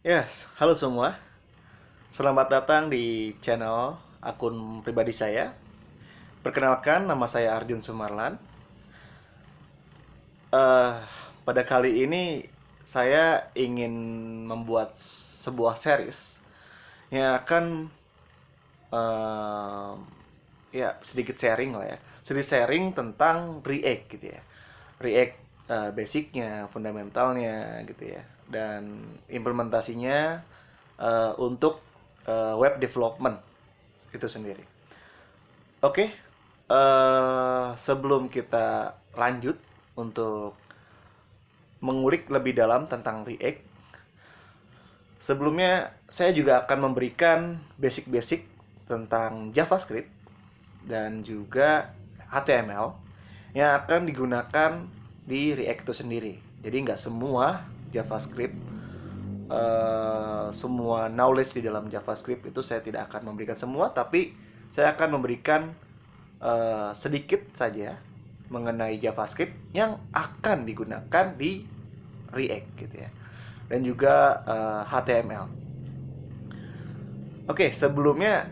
Yes, halo semua. Selamat datang di channel akun pribadi saya. Perkenalkan, nama saya Arjun Sumarlan. Eh, pada kali ini saya ingin membuat sebuah series yang akan eh, ya sedikit sharing lah ya. Sedikit sharing tentang React gitu ya. React basicnya, fundamentalnya gitu ya, dan implementasinya untuk web development itu sendiri. Oke, sebelum kita lanjut untuk mengulik lebih dalam tentang React, sebelumnya saya juga akan memberikan basic-basic tentang JavaScript dan juga HTML yang akan digunakan di React itu sendiri. Jadi nggak semua JavaScript, semua knowledge di dalam JavaScript itu saya tidak akan memberikan semua, tapi saya akan memberikan sedikit saja mengenai JavaScript yang akan digunakan di React gitu ya, dan juga HTML. Oke, sebelumnya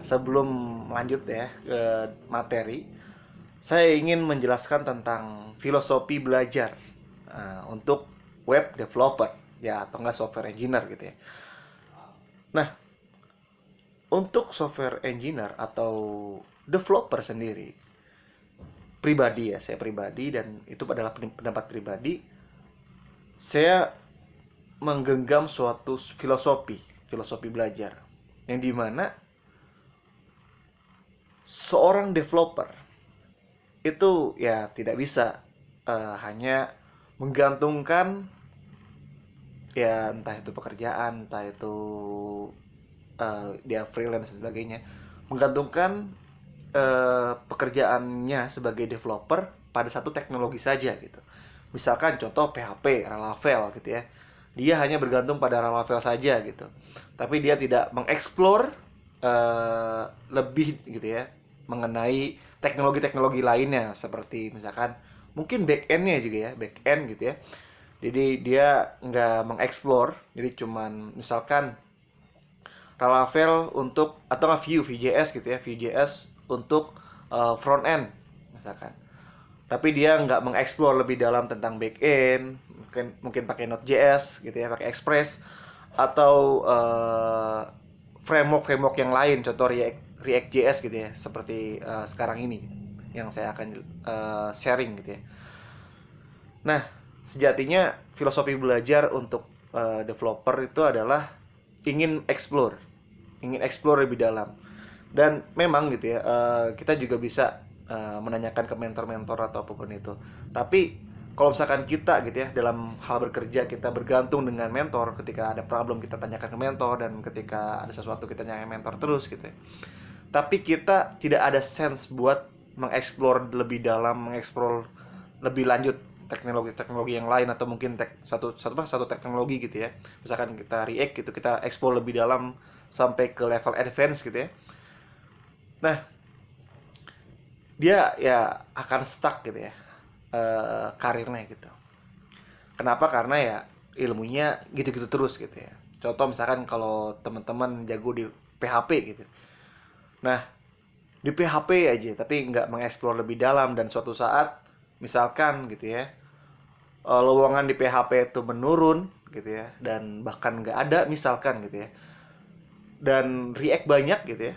sebelum lanjut ya ke materi, saya ingin menjelaskan tentang filosofi belajar untuk web developer ya, atau enggak software engineer gitu ya. Nah, untuk software engineer atau developer sendiri, pribadi ya, saya pribadi, dan itu adalah pendapat pribadi, saya menggenggam suatu filosofi belajar yang dimana seorang developer itu ya tidak bisa hanya menggantungkan ya, entah itu pekerjaan, entah itu dia freelance dan sebagainya, menggantungkan pekerjaannya sebagai developer pada satu teknologi saja gitu. Misalkan contoh PHP, Laravel gitu ya. Dia hanya bergantung pada Laravel saja gitu. Tapi dia tidak mengeksplor lebih gitu ya mengenai teknologi-teknologi lainnya, seperti misalkan mungkin back end-nya juga ya, back end gitu ya. Jadi dia nggak mengeksplor, jadi cuman misalkan Laravel untuk, atau nggak Vue.js gitu ya, Vue.js untuk front end misalkan. Tapi dia nggak mengeksplor lebih dalam tentang back end, mungkin pakai Node.js gitu ya, pakai Express, atau framework yang lain, contoh React.js gitu ya, seperti sekarang ini yang saya akan sharing gitu ya. Nah, sejatinya filosofi belajar untuk developer itu adalah ingin explore lebih dalam. Dan memang gitu ya, kita juga bisa menanyakan ke mentor-mentor atau apapun itu. Tapi kalau misalkan kita gitu ya, dalam hal bekerja kita bergantung dengan mentor, ketika ada problem kita tanyakan ke mentor, dan ketika ada sesuatu kita tanya ke mentor terus gitu ya. Tapi kita tidak ada sense buat mengeksplor lebih dalam, mengeksplor lebih lanjut teknologi-teknologi yang lain, atau mungkin satu teknologi gitu ya. Misalkan kita React gitu, kita explore lebih dalam sampai ke level advance gitu ya. Nah, dia ya akan stuck gitu ya, karirnya gitu. Kenapa? Karena ya ilmunya gitu-gitu terus gitu ya. Contoh misalkan kalau teman-teman jago di PHP gitu. Nah, di PHP aja tapi nggak mengeksplor lebih dalam, dan suatu saat misalkan gitu ya, lowongan di PHP itu menurun gitu ya, dan bahkan nggak ada misalkan gitu ya, dan React banyak gitu ya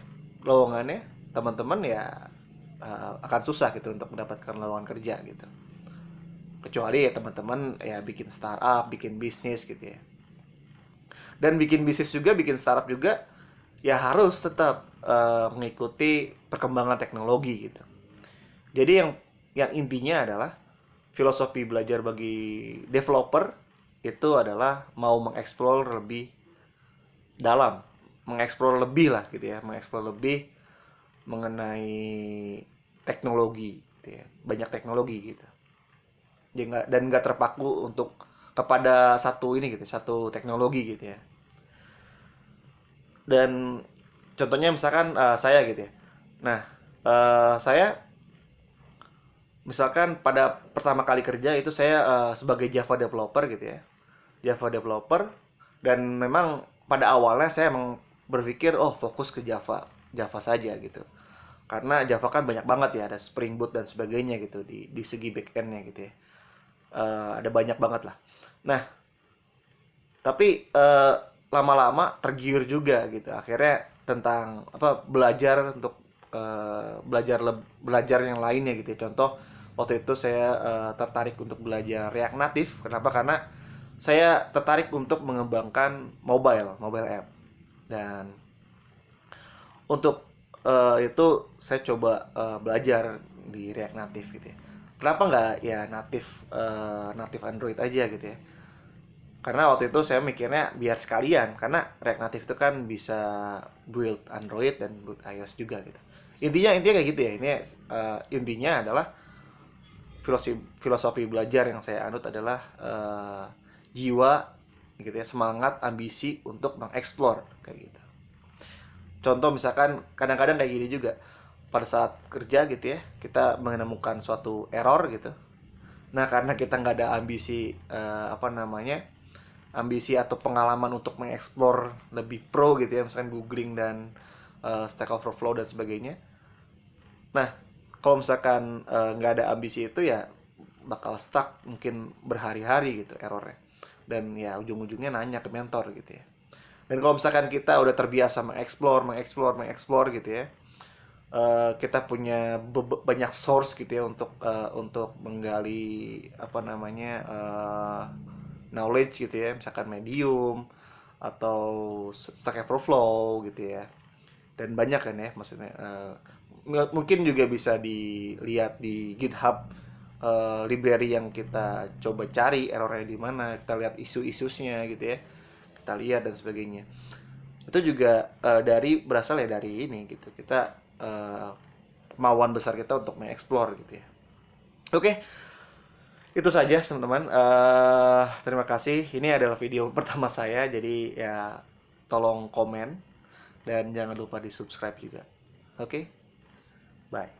lowongannya, teman-teman ya akan susah gitu untuk mendapatkan lowongan kerja gitu, kecuali ya teman-teman ya bikin startup, bikin bisnis gitu ya. Dan bikin bisnis juga, bikin startup juga, ya harus tetap mengikuti perkembangan teknologi gitu. Jadi yang intinya adalah filosofi belajar bagi developer itu adalah mau mengeksplor lebih dalam, mengeksplor lebih lah gitu ya, mengeksplor lebih mengenai teknologi gitu ya, banyak teknologi gitu. Dan nggak terpaku untuk kepada satu ini gitu, satu teknologi gitu ya. Dan contohnya misalkan saya gitu ya. Nah, saya misalkan pada pertama kali kerja itu saya sebagai Java developer gitu ya. Java developer, Dan memang pada awalnya saya emang berpikir fokus ke Java saja gitu. Karena Java kan banyak banget ya, ada Spring Boot dan sebagainya gitu di segi backendnya gitu ya. Ada banyak banget lah. Nah, tapi lama-lama tergiur juga gitu. Akhirnya tentang belajar untuk belajar yang lainnya gitu ya. Contoh waktu itu saya tertarik untuk belajar React Native. Kenapa? Karena saya tertarik untuk mengembangkan mobile app. Dan untuk itu saya coba belajar di React Native gitu ya. Kenapa nggak ya native Android aja gitu ya? Karena waktu itu saya mikirnya biar sekalian, karena React Native itu kan bisa build Android dan build iOS juga gitu. Intinya kayak gitu ya. Ini intinya adalah filosofi belajar yang saya anut adalah jiwa gitu ya, semangat, ambisi untuk mengeksplor kayak gitu. Contoh misalkan kadang-kadang kayak gini juga, pada saat kerja gitu ya, kita menemukan suatu error gitu. Nah, karena kita nggak ada ambisi ambisi atau pengalaman untuk mengeksplor lebih pro gitu ya, misalkan googling dan Stack Overflow dan sebagainya. Nah, kalau misalkan nggak ada ambisi itu ya bakal stuck mungkin berhari-hari gitu errornya. Dan ya ujung-ujungnya nanya ke mentor gitu ya. Dan kalau misalkan kita udah terbiasa mengeksplor gitu ya, kita punya banyak source gitu ya untuk menggali knowledge gitu ya, misalkan Medium atau Stack Overflow gitu ya, dan banyak kan ya maksudnya. Mungkin juga bisa dilihat di GitHub, library yang kita coba cari errornya di mana, kita lihat isu-isunya gitu ya, kita lihat dan sebagainya. Itu juga berasal ya dari ini gitu, kita kemauan besar kita untuk mengeksplor gitu ya. Oke, itu saja teman-teman. Terima kasih. Ini adalah video pertama saya, jadi ya tolong komen dan jangan lupa di subscribe juga. Oke, bye.